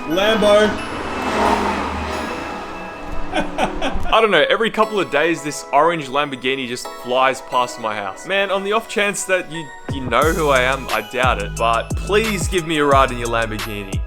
Lambo. I don't know, every couple of days this orange Lamborghini just flies past my house. Man, on the off chance that you know who I am, I doubt it, but please give me a ride in your Lamborghini.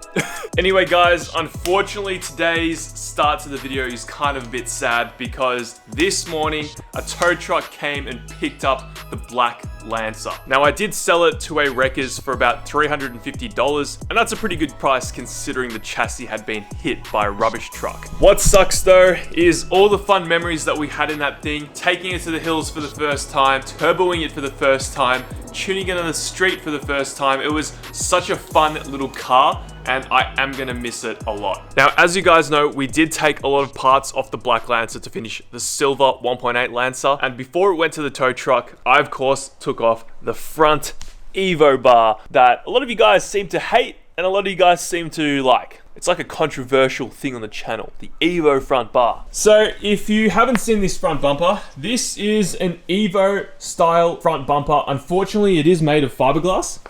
Anyway guys, unfortunately today's start to the video is kind of a bit sad because this morning a tow truck came and picked up the black Lancer. Now I did sell it to a wreckers for about $350 and that's a pretty good price considering the chassis had been hit by a rubbish truck. What sucks though is all the fun memories that we had in that thing, taking it to the hills for the first time, turboing it for the first time, tuning it on the street for the first time. It was such a fun little car and I am gonna miss it a lot. Now, as you guys know, we did take a lot of parts off the black Lancer to finish the silver 1.8 Lancer. And before it went to the tow truck, I of course took off the front Evo bar that a lot of you guys seem to hate and a lot of you guys seem to like. It's like a controversial thing on the channel, the Evo front bar. So if you haven't seen this front bumper, this is an Evo style front bumper. Unfortunately, it is made of fiberglass,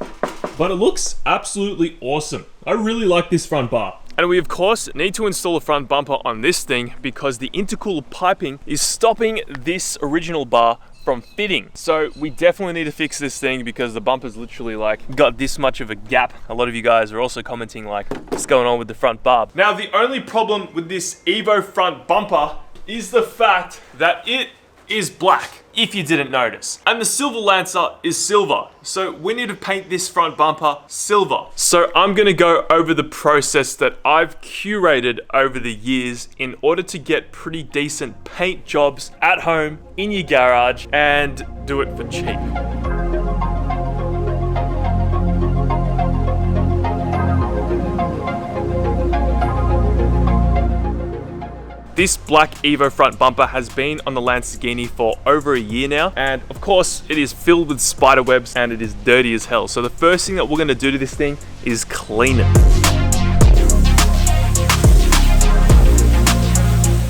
but it looks absolutely awesome. I really like this front bar. And we of course need to install a front bumper on this thing because the intercooler piping is stopping this original bar from fitting. So we definitely need to fix this thing because the bumper's literally like got this much of a gap. A lot of you guys are also commenting like, what's going on with the front bar? Now the only problem with this Evo front bumper is the fact that it is black, if you didn't notice. And the silver Lancer is silver. So we need to paint this front bumper silver. So I'm gonna go over the process that I've curated over the years in order to get pretty decent paint jobs at home, in your garage, and do it for cheap. This black Evo front bumper has been on the Lamborghini for over a year now, and of course it is filled with spider webs and it is dirty as hell. So the first thing that we're going to do to this thing is clean it.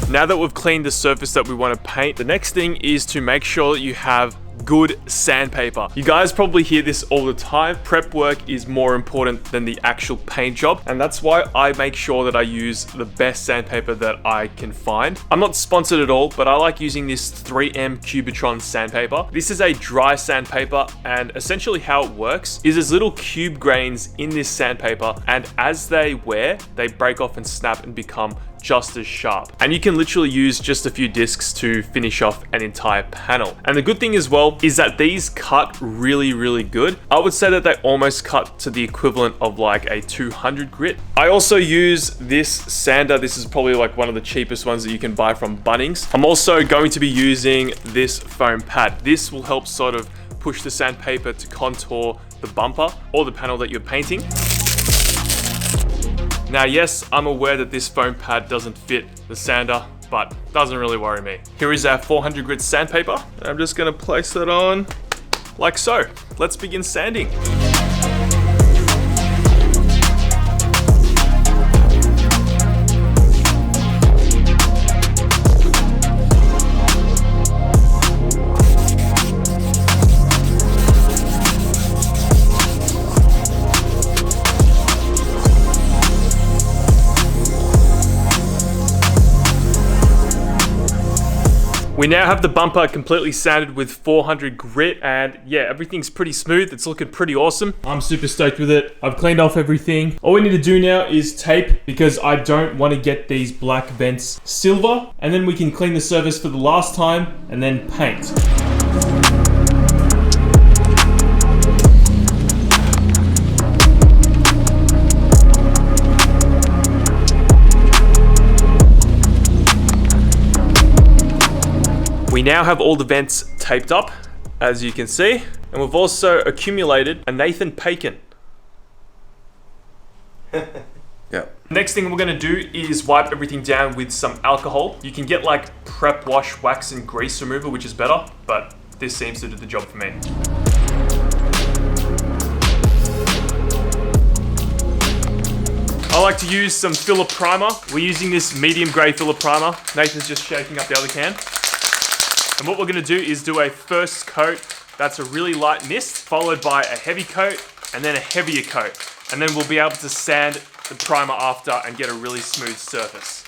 Now that we've cleaned the surface that we want to paint, the next thing is to make sure that you have good sandpaper. You guys probably hear this all the time. Prep work is more important than the actual paint job, and that's why I make sure that I use the best sandpaper that I can find. I'm not sponsored at all, but I like using this 3M Cubitron sandpaper. This is a dry sandpaper, and essentially how it works is there's little cube grains in this sandpaper, and as they wear, they break off and snap and become just as sharp. And you can literally use just a few discs to finish off an entire panel. And the good thing as well is that these cut really, really good. I would say that they almost cut to the equivalent of like a 200 grit. I also use this sander. This is probably like one of the cheapest ones that you can buy from Bunnings. I'm also going to be using this foam pad. This will help sort of push the sandpaper to contour the bumper or the panel that you're painting. Now, yes, I'm aware that this foam pad doesn't fit the sander, but doesn't really worry me. Here is our 400 grit sandpaper. I'm just gonna place that on like so. Let's begin sanding. We now have the bumper completely sanded with 400 grit, and yeah, everything's pretty smooth. It's looking pretty awesome. I'm super stoked with it. I've cleaned off everything. All we need to do now is tape because I don't want to get these black vents silver, and then we can clean the surface for the last time and then paint. We now have all the vents taped up, as you can see, and we've also accumulated a Nathan Bacon. Yeah. Next thing we're gonna do is wipe everything down with some alcohol. You can get like prep wash, wax, and grease remover, which is better, but this seems to do the job for me. I like to use some filler primer. We're using this medium grey filler primer. Nathan's just shaking up the other can. And what we're gonna do is do a first coat that's a really light mist, followed by a heavy coat, and then a heavier coat. And then we'll be able to sand the primer after and get a really smooth surface.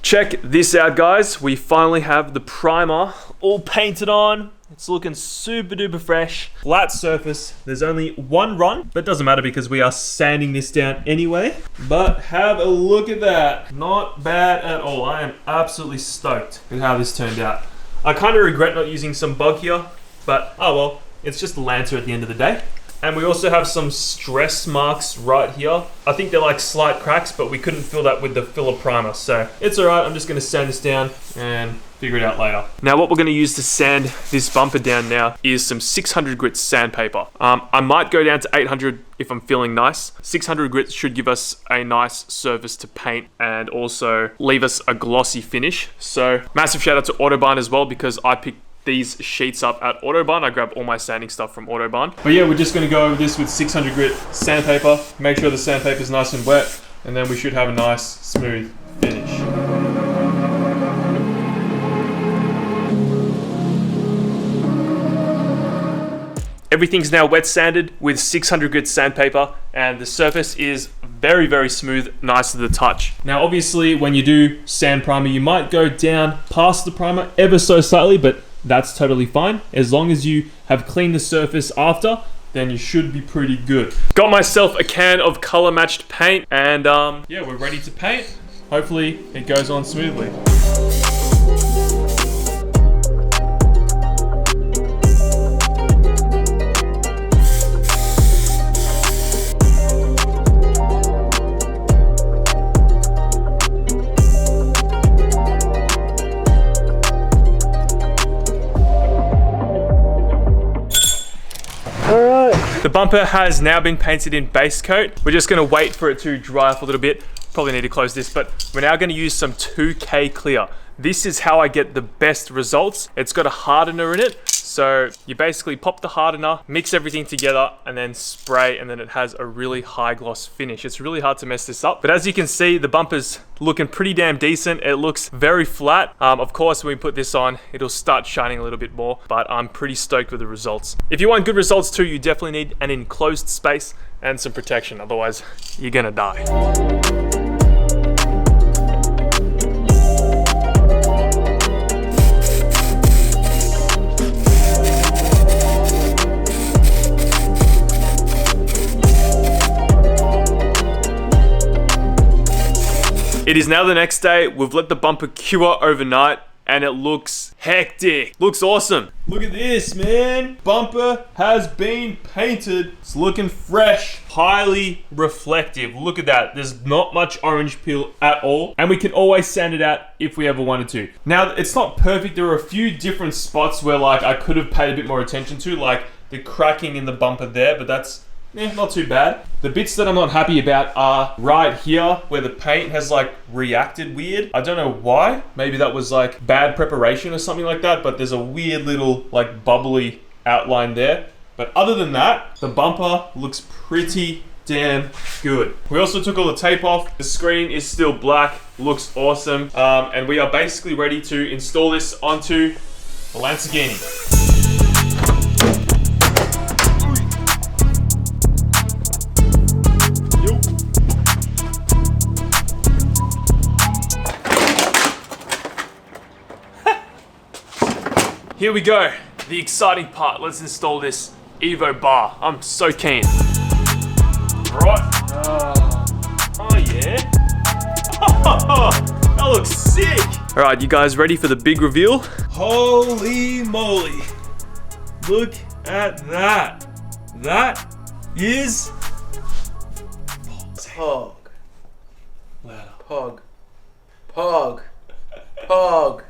Check this out, guys. We finally have the primer all painted on. It's looking super duper fresh. Flat surface. There's only one run, but it doesn't matter because we are sanding this down anyway. But have a look at that. Not bad at all. I am absolutely stoked with how this turned out. I kind of regret not using some bug here, but oh well, it's just a Lancer at the end of the day. And we also have some stress marks right here. I think they're like slight cracks, but we couldn't fill that with the filler primer. So it's all right. I'm just gonna sand this down and figure it out later. Now what we're gonna use to sand this bumper down now is some 600 grit sandpaper. I might go down to 800 if I'm feeling nice. 600 grit should give us a nice surface to paint and also leave us a glossy finish. So massive shout out to Autobahn as well, because I picked these sheets up at Autobahn. I grabbed all my sanding stuff from Autobahn. But yeah, we're just gonna go over this with 600 grit sandpaper. Make sure the sandpaper is nice and wet, and then we should have a nice, smooth finish. Everything's now wet sanded with 600 grit sandpaper, and the surface is very, very smooth, nice to the touch. Now, obviously, when you do sand primer, you might go down past the primer ever so slightly, but that's totally fine. As long as you have cleaned the surface after, then you should be pretty good. Got myself a can of color matched paint, and yeah, we're ready to paint. Hopefully it goes on smoothly. The bumper has now been painted in base coat. We're just gonna wait for it to dry off a little bit. Probably need to close this, but we're now gonna use some 2K clear. This is how I get the best results. It's got a hardener in it. So you basically pop the hardener, mix everything together, and then spray, and then it has a really high gloss finish. It's really hard to mess this up. But as you can see, the bumper's looking pretty damn decent. It looks very flat. Of course, when we put this on, it'll start shining a little bit more, but I'm pretty stoked with the results. If you want good results too, you definitely need an enclosed space and some protection. Otherwise, you're gonna die. It is now the next day. We've let the bumper cure overnight and it looks hectic. Looks awesome. Look at this, man. Bumper has been painted. It's looking fresh, highly reflective. Look at that. There's not much orange peel at all. And we can always sand it out if we ever wanted to. Now, it's not perfect. There are a few different spots where like I could have paid a bit more attention to, like the cracking in the bumper there, but that's not too bad. The bits that I'm not happy about are right here where the paint has like reacted weird. I don't know why. Maybe that was like bad preparation or something like that, but there's a weird little like bubbly outline there. But other than that, the bumper looks pretty damn good. We also took all the tape off. The screen is still black, looks awesome. And we are basically ready to install this onto the Lamborghini. Here we go, the exciting part. Let's install this Evo bar. I'm so keen. Right. Oh yeah. That looks sick. All right, you guys ready for the big reveal? Holy moly. Look at that. That is Pog. Pog. Pog. Pog.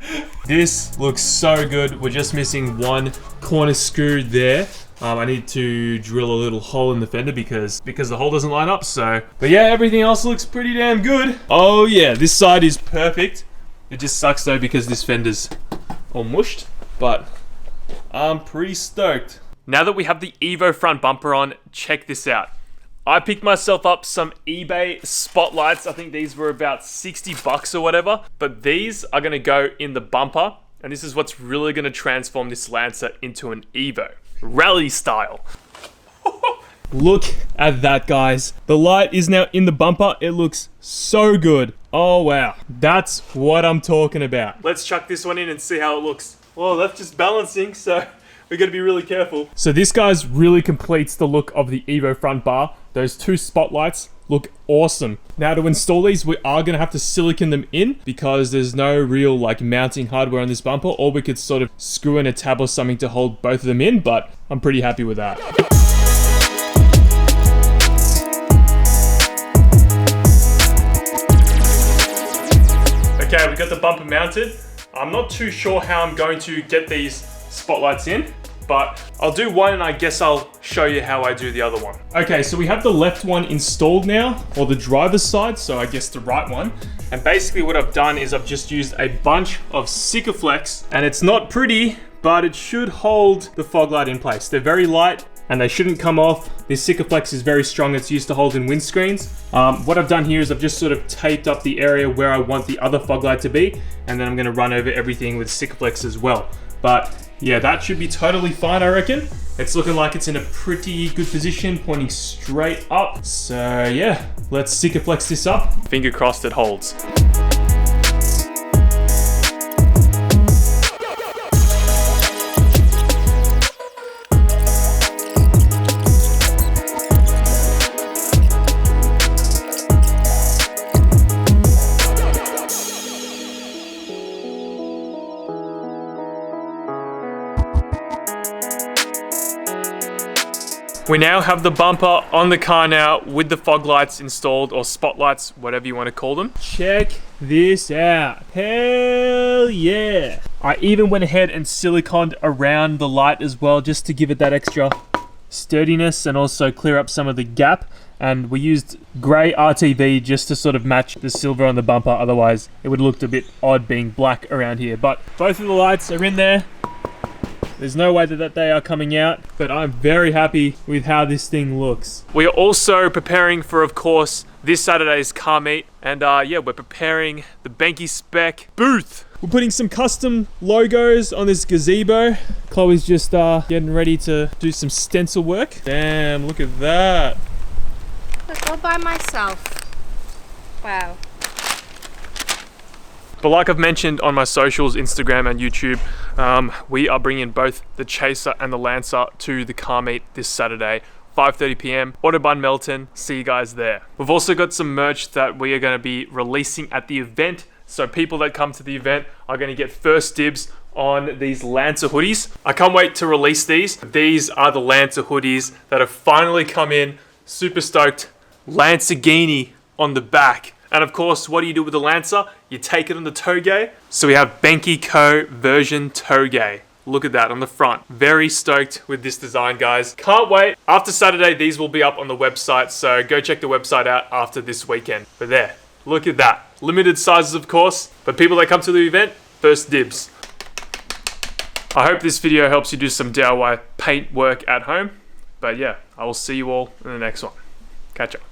This looks so good. We're just missing one corner screw there. I need to drill a little hole in the fender because the hole doesn't line up. So, but yeah, everything else looks pretty damn good. Oh yeah, this side is perfect. It just sucks though because this fender's all mushed, but I'm pretty stoked. Now that we have the Evo front bumper on, check this out. I picked myself up some eBay spotlights. I think these were about 60 bucks or whatever. But these are gonna go in the bumper. And this is what's really gonna transform this Lancer into an Evo. Rally style. Look at that, guys. The light is now in the bumper. It looks so good. Oh, wow. That's what I'm talking about. Let's chuck this one in and see how it looks. Well, that's just balancing, so we're gonna be really careful. So this, guys, really completes the look of the Evo front bar. Those two spotlights look awesome. Now, to install these, we are gonna have to silicone them in because there's no real like mounting hardware on this bumper, or we could sort of screw in a tab or something to hold both of them in, but I'm pretty happy with that. Okay, we got the bumper mounted. I'm not too sure how I'm going to get these spotlights in, but I'll do one and I guess I'll show you how I do the other one. Okay, so we have the left one installed now, or the driver's side, so I guess the right one. And basically what I've done is I've just used a bunch of Sikaflex, and it's not pretty, but it should hold the fog light in place. They're very light and they shouldn't come off. This Sikaflex is very strong. It's used to hold in windscreens. What I've done here is I've just sort of taped up the area where I want the other fog light to be, and then I'm gonna run over everything with Sikaflex as well. But yeah, that should be totally fine, I reckon. It's looking like it's in a pretty good position, pointing straight up. So yeah, let's Sikaflex this up. Finger crossed it holds. We now have the bumper on the car now with the fog lights installed, or spotlights, whatever you want to call them. Check this out. Hell yeah. I even went ahead and siliconed around the light as well, just to give it that extra sturdiness and also clear up some of the gap. And we used grey RTV just to sort of match the silver on the bumper, otherwise it would have looked a bit odd being black around here. But both of the lights are in there. There's no way that they are coming out, but I'm very happy with how this thing looks. We are also preparing for, of course, this Saturday's car meet. And yeah, we're preparing the Benki Spec booth. We're putting some custom logos on this gazebo. Chloe's just getting ready to do some stencil work. Damn, look at that. Look, all by myself. Wow. But like I've mentioned on my socials, Instagram and YouTube, we are bringing both the Chaser and the Lancer to the car meet this Saturday, 5:30 p.m. Autobahn Melton. See you guys there. We've also got some merch that we are going to be releasing at the event. So people that come to the event are going to get first dibs on these Lancer hoodies. I can't wait to release these. These are the Lancer hoodies that have finally come in. Super stoked. Lancerghini on the back. And of course, what do you do with the Lancer? You take it on the toge. So we have Benki Co version toge. Look at that on the front. Very stoked with this design, guys. Can't wait. After Saturday, these will be up on the website. So go check the website out after this weekend. But there, look at that. Limited sizes, of course. But people that come to the event, first dibs. I hope this video helps you do some DIY paint work at home. But yeah, I will see you all in the next one. Catch up.